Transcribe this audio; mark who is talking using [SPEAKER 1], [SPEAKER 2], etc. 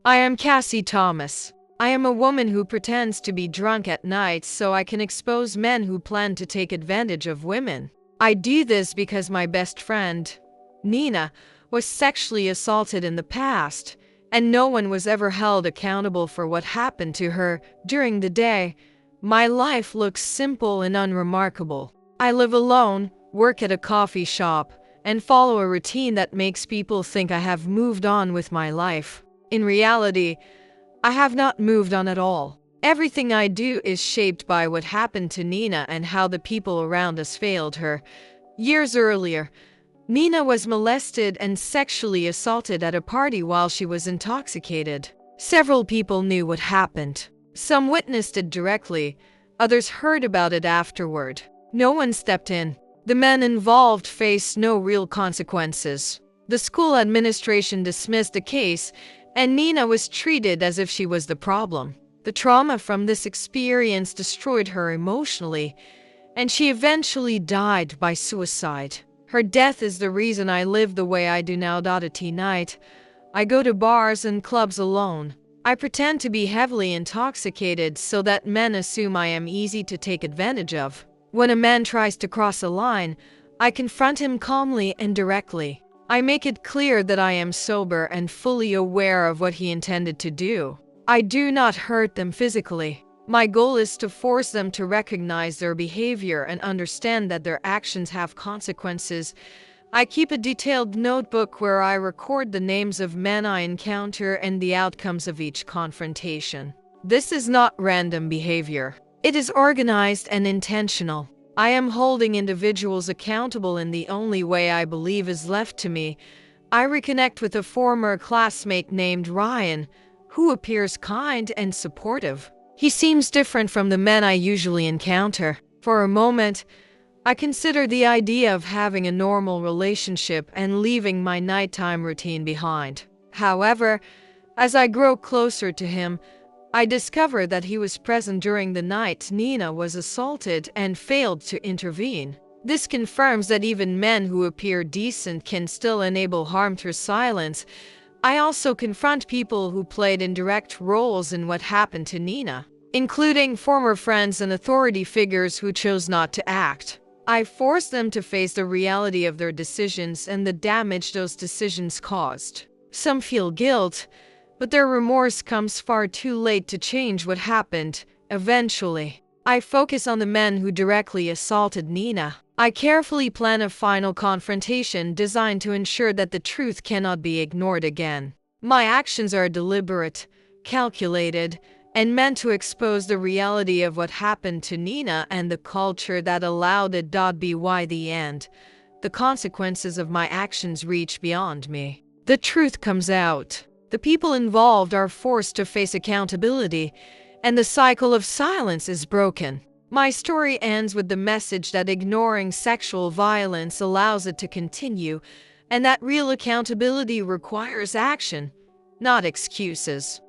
[SPEAKER 1] I am Cassie Thomas. I am a woman who pretends to be drunk at night so I can expose men who plan to take advantage of women. I do this because my best friend, Nina, was sexually assaulted in the past, and no one was ever held accountable for what happened to her during the day. My life looks simple and unremarkable. I live alone, work at a coffee shop, and follow a routine that makes people think I have moved on with my life. In reality, I have not moved on at all. Everything I do is shaped by what happened to Nina and how the people around us failed her. Years earlier, Nina was molested and sexually assaulted at a party while she was intoxicated. Several people knew what happened. Some witnessed it directly, others heard about it afterward. No one stepped in. The men involved faced no real consequences. The school administration dismissed the case, and Nina was treated as if she was the problem. The trauma from this experience destroyed her emotionally, and she eventually died by suicide. Her death is the reason I live the way I do now. At night, I go to bars and clubs alone. I pretend to be heavily intoxicated so that men assume I am easy to take advantage of. When a man tries to cross a line, I confront him calmly and directly. I make it clear that I am sober and fully aware of what he intended to do. I do not hurt them physically. My goal is to force them to recognize their behavior and understand that their actions have consequences. I keep a detailed notebook where I record the names of men I encounter and the outcomes of each confrontation. This is not random behavior. It is organized and intentional. I am holding individuals accountable in the only way I believe is left to me. I reconnect with a former classmate named Ryan, who appears kind and supportive. He seems different from the men I usually encounter. For a moment, I consider the idea of having a normal relationship and leaving my nighttime routine behind. However, as I grow closer to him, I discover that he was present during the night Nina was assaulted and failed to intervene. This confirms that even men who appear decent can still enable harm through silence. I also confront people who played indirect roles in what happened to Nina, including former friends and authority figures who chose not to act. I force them to face the reality of their decisions and the damage those decisions caused. Some feel guilt, but their remorse comes far too late to change what happened. Eventually, I focus on the men who directly assaulted Nina. I carefully plan a final confrontation designed to ensure that the truth cannot be ignored again. My actions are deliberate, calculated, and meant to expose the reality of what happened to Nina and the culture that allowed it. By the end, the consequences of my actions reach beyond me. The truth comes out. The people involved are forced to face accountability, and the cycle of silence is broken. My story ends with the message that ignoring sexual violence allows it to continue, and that real accountability requires action, not excuses.